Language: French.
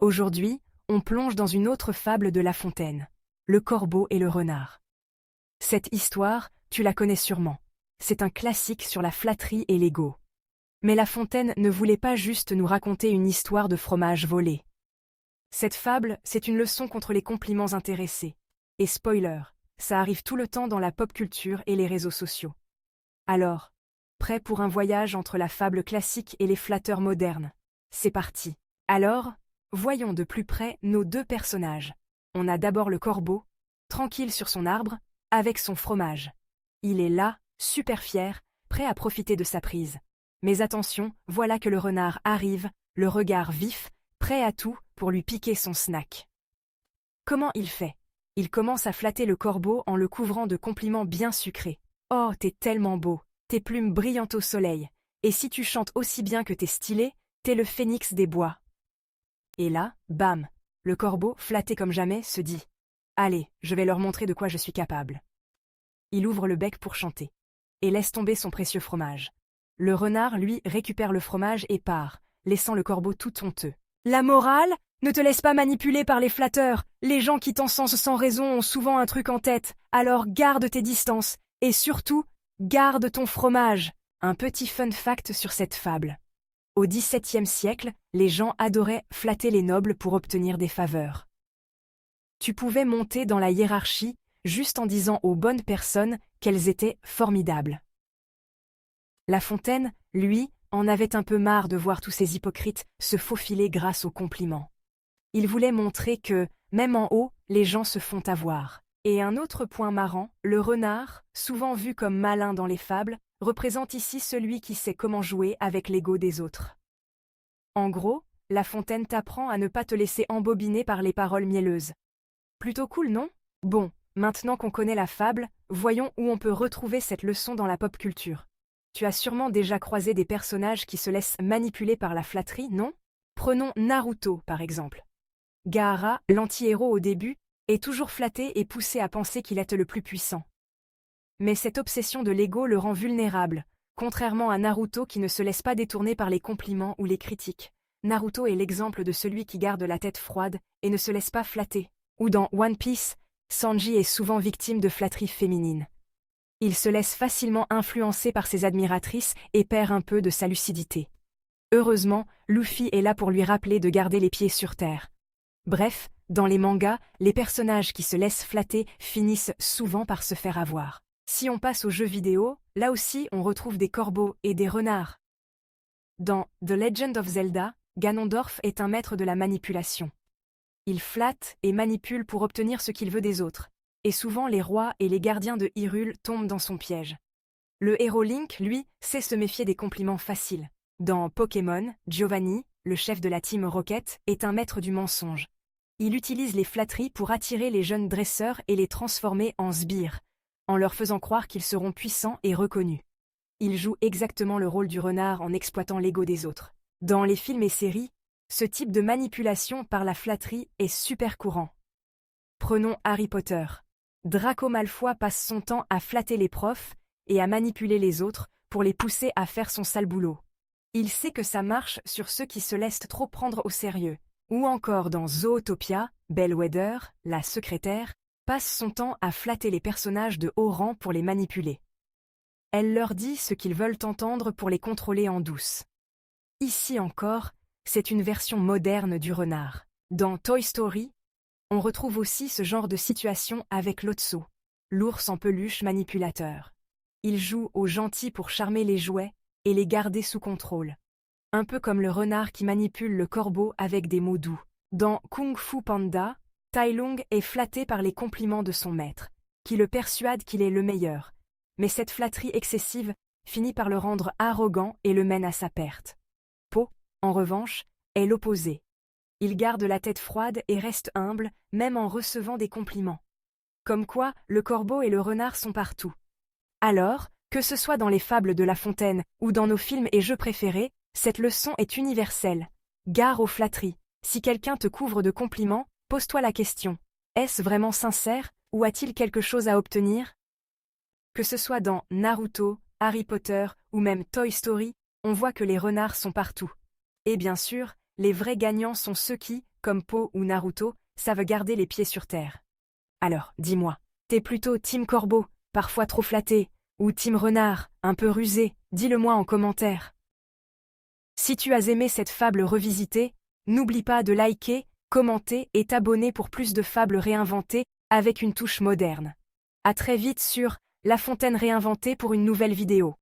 Aujourd'hui, on plonge dans une autre fable de La Fontaine, le corbeau et le renard. Cette histoire, tu la connais sûrement. C'est un classique sur la flatterie et l'ego. Mais La Fontaine ne voulait pas juste nous raconter une histoire de fromage volé. Cette fable, c'est une leçon contre les compliments intéressés. Et spoiler, ça arrive tout le temps dans la pop culture et les réseaux sociaux. Alors, prêt pour un voyage entre la fable classique et les flatteurs modernes? C'est parti. Alors, voyons de plus près nos deux personnages. On a d'abord le corbeau, tranquille sur son arbre, avec son fromage. Il est là, super fier, prêt à profiter de sa prise. Mais attention, voilà que le renard arrive, le regard vif, prêt à tout pour lui piquer son snack. Comment il fait? Il commence à flatter le corbeau en le couvrant de compliments bien sucrés. Oh, t'es tellement beau, tes plumes brillantes au soleil, et si tu chantes aussi bien que t'es stylé, t'es le phénix des bois. Et là, bam, le corbeau, flatté comme jamais, se dit « Allez, je vais leur montrer de quoi je suis capable. » Il ouvre le bec pour chanter, et laisse tomber son précieux fromage. Le renard, lui, récupère le fromage et part, laissant le corbeau tout honteux. La morale? Ne te laisse pas manipuler par les flatteurs. Les gens qui t'encensent sans raison ont souvent un truc en tête, alors garde tes distances, et surtout, garde ton fromage. Un petit fun fact sur cette fable. Au XVIIe siècle, les gens adoraient flatter les nobles pour obtenir des faveurs. Tu pouvais monter dans la hiérarchie juste en disant aux bonnes personnes qu'elles étaient formidables. La Fontaine, lui, en avait un peu marre de voir tous ces hypocrites se faufiler grâce aux compliments. Il voulait montrer que, même en haut, les gens se font avoir. Et un autre point marrant, le renard, souvent vu comme malin dans les fables, représente ici celui qui sait comment jouer avec l'ego des autres. En gros, La Fontaine t'apprend à ne pas te laisser embobiner par les paroles mielleuses. Plutôt cool, non? Bon, maintenant qu'on connaît la fable, voyons où on peut retrouver cette leçon dans la pop culture. Tu as sûrement déjà croisé des personnages qui se laissent manipuler par la flatterie, non? Prenons Naruto, par exemple. Gaara, l'anti-héros au début, est toujours flatté et poussé à penser qu'il est le plus puissant. Mais cette obsession de l'ego le rend vulnérable, contrairement à Naruto qui ne se laisse pas détourner par les compliments ou les critiques. Naruto est l'exemple de celui qui garde la tête froide et ne se laisse pas flatter. Ou dans One Piece, Sanji est souvent victime de flatteries féminines. Il se laisse facilement influencer par ses admiratrices et perd un peu de sa lucidité. Heureusement, Luffy est là pour lui rappeler de garder les pieds sur terre. Bref, dans les mangas, les personnages qui se laissent flatter finissent souvent par se faire avoir. Si on passe aux jeux vidéo, là aussi on retrouve des corbeaux et des renards. Dans The Legend of Zelda, Ganondorf est un maître de la manipulation. Il flatte et manipule pour obtenir ce qu'il veut des autres, et souvent les rois et les gardiens de Hyrule tombent dans son piège. Le héros Link, lui, sait se méfier des compliments faciles. Dans Pokémon, Giovanni, le chef de la Team Rocket, est un maître du mensonge. Il utilise les flatteries pour attirer les jeunes dresseurs et les transformer en sbires, en leur faisant croire qu'ils seront puissants et reconnus. Il joue exactement le rôle du renard en exploitant l'ego des autres. Dans les films et séries, ce type de manipulation par la flatterie est super courant. Prenons Harry Potter. Draco Malfoy passe son temps à flatter les profs et à manipuler les autres pour les pousser à faire son sale boulot. Il sait que ça marche sur ceux qui se laissent trop prendre au sérieux. Ou encore dans Zootopia, Bellwether, la secrétaire, passe son temps à flatter les personnages de haut rang pour les manipuler. Elle leur dit ce qu'ils veulent entendre pour les contrôler en douce. Ici encore, c'est une version moderne du renard. Dans Toy Story, on retrouve aussi ce genre de situation avec Lotso, l'ours en peluche manipulateur. Il joue aux gentils pour charmer les jouets et les garder sous contrôle. Un peu comme le renard qui manipule le corbeau avec des mots doux. Dans Kung Fu Panda, Tai Lung est flatté par les compliments de son maître, qui le persuade qu'il est le meilleur. Mais cette flatterie excessive finit par le rendre arrogant et le mène à sa perte. Po, en revanche, est l'opposé. Il garde la tête froide et reste humble, même en recevant des compliments. Comme quoi, le corbeau et le renard sont partout. Alors, que ce soit dans les fables de La Fontaine ou dans nos films et jeux préférés, cette leçon est universelle. Gare aux flatteries. Si quelqu'un te couvre de compliments, pose-toi la question. Est-ce vraiment sincère ou a-t-il quelque chose à obtenir? Que ce soit dans Naruto, Harry Potter ou même Toy Story, on voit que les renards sont partout. Et bien sûr, les vrais gagnants sont ceux qui, comme Po ou Naruto, savent garder les pieds sur terre. Alors, dis-moi, t'es plutôt Team Corbeau, parfois trop flatté, ou Team Renard, un peu rusé, dis-le-moi en commentaire. Si tu as aimé cette fable revisitée, n'oublie pas de liker, commenter et t'abonner pour plus de fables réinventées avec une touche moderne. À très vite sur La Fontaine réinventée pour une nouvelle vidéo.